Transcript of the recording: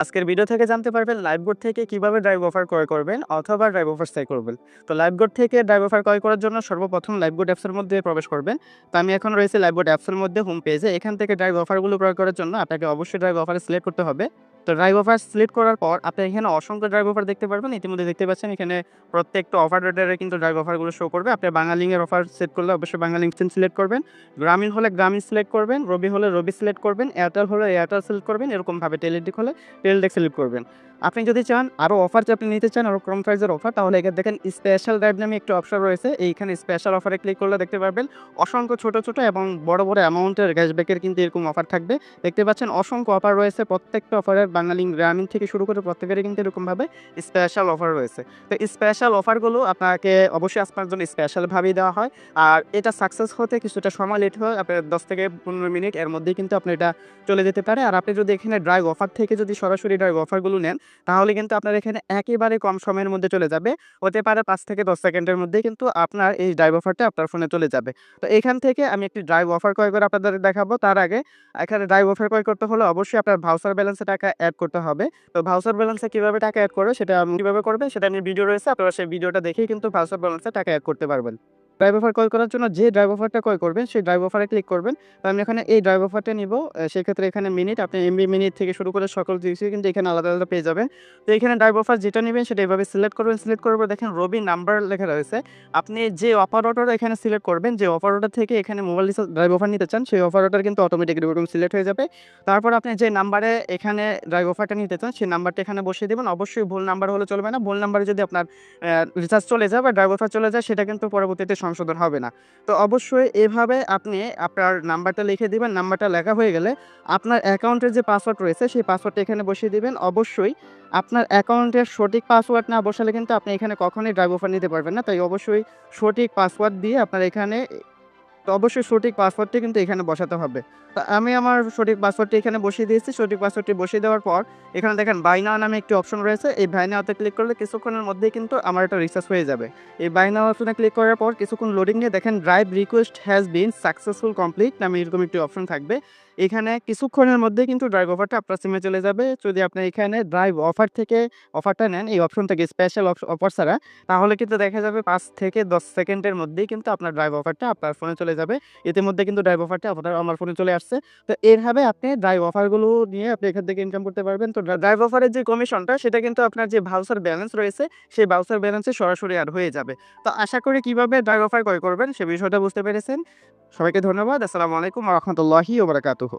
আজকের ভিডিও থেকে জানতে পারবেন লাইভবোট থেকে কিভাবে ড্রাইভ অফার ক্রয় করবেন অথবা ড্রাইভ অফার চাই করবেন। তো লাইভবোট থেকে ড্রাইভ অফার ক্রয় করার জন্য সর্বপ্রথম লাইভবোট অ্যাপসের মধ্যে প্রবেশ করবেন। তো আমি এখন রয়েছে লাইভবোট অ্যাপসের মধ্যে হোম পেজে। এখান থেকে ড্রাইভ অফারগুলো ক্রয় করার জন্য আপনাকে অবশ্যই ড্রাইভ অফার সিলেক্ট করতে হবে। তো ড্রাইভ অফার সিলেক্ট করার পর আপনি এখানে অসংখ্য ড্রাইভ অফার দেখতে পারবেন। ইতিমধ্যে দেখতে পাচ্ছেন এখানে প্রত্যেকটা অফার রেটারে কিন্তু ড্রাইভ অফারগুলো শো করবে। আপনি বাংলালিংকের অফার সেট করলে অবশ্যই বাংলালিংক সিম সিলেক্ট করবেন। গ্রামীণ হলে গ্রামীণ সিলেক্ট করবেন, রবি হলে রবি সিলেক্ট করবেন, এয়ারটেল হলে এয়ারটেল সিলেক্ট করবেন, এরকমভাবে টেলিটক হলে টেলিটক সিলেক্ট করবেন। আপনি যদি চান আরও অফার আপনি নিতে চান আরও কম প্রাইসের অফার, তাহলে এখানে দেখেন স্পেশাল ড্রাইভ নামে একটা অপশন রয়েছে। এইখানে স্পেশাল অফারে ক্লিক করলে দেখতে পারবেন অসংখ্য ছোট ছোট এবং বড় বড় অ্যামাউন্টের ক্যাশব্যাকের কিন্তু এরকম অফার থাকবে। দেখতে পাচ্ছেন অসংখ্য অফার রয়েছে। প্রত্যেকটা অফারের বাংলালিংক গ্রামীণ থেকে শুরু করে প্রত্যেকেরই কিন্তু এরকমভাবে স্পেশাল অফার রয়েছে। তো স্পেশাল অফারগুলো আপনাকে অবশ্যই আপনার জন্য স্পেশালভাবেই দেওয়া হয়। আর এটা সাকসেস হতে কিছুটা সময় লেট হয়, আপনার 10 থেকে 15 মিনিট এর মধ্যেই কিন্তু আপনার এটা চলে যেতে পারে। আর আপনি যদি এখানে ড্রাইভ অফার থেকে যদি সরাসরি ড্রাইভ অফারগুলো নেন, তাহলে কিন্তু আপনার এখানে একেবারে কম সময়ের মধ্যে চলে যাবে। হতে পারে 5 থেকে 10 সেকেন্ডের মধ্যেই কিন্তু আপনার এই ড্রাইভ অফারটা আপনার ফোনে চলে যাবে। তো এখান থেকে আমি একটি ড্রাইভ অফার ক্রয় করে আপনাদের দেখাবো। তার আগে এখানে ড্রাইভ অফার ক্রয় করতে হলে অবশ্যই আপনার ভাউচার ব্যালেন্সে টাকা এড করতে হবে। তো ভাউচার ব্যালেন্সে কিভাবে টাকা এড করবে সেটা কিভাবে করবে সেটা নিয়ে ভিডিও রয়েছে। আপনারা সেই ভিডিওটা দেখেই কিন্তু ভাউচার ব্যালেন্সে টাকা এড করতে পারবেন। ড্রাইভ অফার ক্রয় করার জন্য যে ড্রাইভ অফারটা ক্রয় করবেন সেই ড্রাইভ অফারে ক্লিক করবেন। তো আমি এখানে এই ড্রাইভ অফারটা নিব। সেক্ষেত্রে এখানে মিনিট আপনি এমবি মিনিট থেকে শুরু করে সকল জিনিসই কিন্তু এখানে আলাদা আলাদা পেয়ে যাবেন। তো এখানে ড্রাইভ অফার যেটা নেবেন সেটা এভাবে সিলেক্ট করবেন। সিলেক্ট করার পর দেখেন রবি নাম্বার লেখা রয়েছে। আপনি যে অপারেটর এখানে সিলেক্ট করবেন, যে অপারেটর থেকে এখানে মোবাইল রিচার্জ ড্রাইভ অফার নিতে চান সেই অপারেটর কিন্তু অটোমেটিক্যালি ওরকম সিলেক্ট হয়ে যাবে। তারপর আপনি যে নাম্বারে এখানে ড্রাইভ অফারটা নিতে চান সেই নাম্বারটা এখানে বসিয়ে দিবেন। অবশ্যই ভুল নাম্বার হলে চলবে না। ভুল নাম্বারে যদি আপনার রিচার্জ চলে যায় বা ড্রাইভ অফার চলে যায় সেটা কিন্তু পরবর্তীতে সংশোধন হবে না। তো অবশ্যই এভাবে আপনি আপনার নাম্বারটা লিখে দিবেন। নাম্বারটা লেখা হয়ে গেলে আপনার অ্যাকাউন্টের যে পাসওয়ার্ড রয়েছে সেই পাসওয়ার্ডটা এখানে বসিয়ে দিবেন। অবশ্যই আপনার অ্যাকাউন্টের সঠিক পাসওয়ার্ড না বসালে কিন্তু আপনি এখানে কখনোই ড্রাইভ অফার নিতে পারবেন না। তাই অবশ্যই সঠিক পাসওয়ার্ড দিয়ে আপনার এখানে তো অবশ্যই সঠিক পাসওয়ার্ডটি কিন্তু এখানে বসাতে হবে। তো আমি আমার সঠিক পাসওয়ার্ডটি এখানে বসিয়ে দিয়েছি। সঠিক পাসওয়ার্ডটি বসিয়ে দেওয়ার পর এখানে দেখেন বাই নাও নামে একটি অপশন রয়েছে। এই বাই নাওতে ক্লিক করলে কিছুক্ষণের মধ্যেই কিন্তু আমার এটা রিচার্জ হয়ে যাবে। এই বাই নাও অপশনে ক্লিক করার পর কিছুক্ষণ লোডিং নিয়ে দেখেন drive request has been successful complete নামে এরকম একটি অপশন থাকবে। এখানে কিছুক্ষণের মধ্যেই কিন্তু ড্রাইভ অফারটা আপনার সিমে চলে যাবে। যদি আপনি এখানে ড্রাইভ অফার থেকে অফারটা নেন এই অপশন থেকে স্পেশাল অফার ছাড়া, তাহলে কিন্তু দেখা যাবে 5 থেকে 10 সেকেন্ডের মধ্যেই কিন্তু আপনার ড্রাইভ অফারটা আপনার ফোনে চলে যাবে। ইতিমধ্যে কিন্তু ড্রাইভ অফারটা আমার ফোনে চলে আসছে। তো এভাবে আপনি ড্রাইভ অফারগুলো নিয়ে আপনি এখান থেকে ইনকাম করতে পারবেন। তো ড্রাইভ অফারের যে কমিশনটা সেটা কিন্তু আপনার যে ভাউচার ব্যালেন্স রয়েছে সেই ভাউচার ব্যালেন্সে সরাসরি এড হয়ে যাবে। তো আশা করি কিভাবে ড্রাইভ অফার ক্রয় করবেন সে বিষয়টা বুঝতে পেরেছেন। সবাইকে ধন্যবাদ। আসসালামু আলাইকুম ওয়া রাহমাতুল্লাহি ওয়া বারাকাতুহু।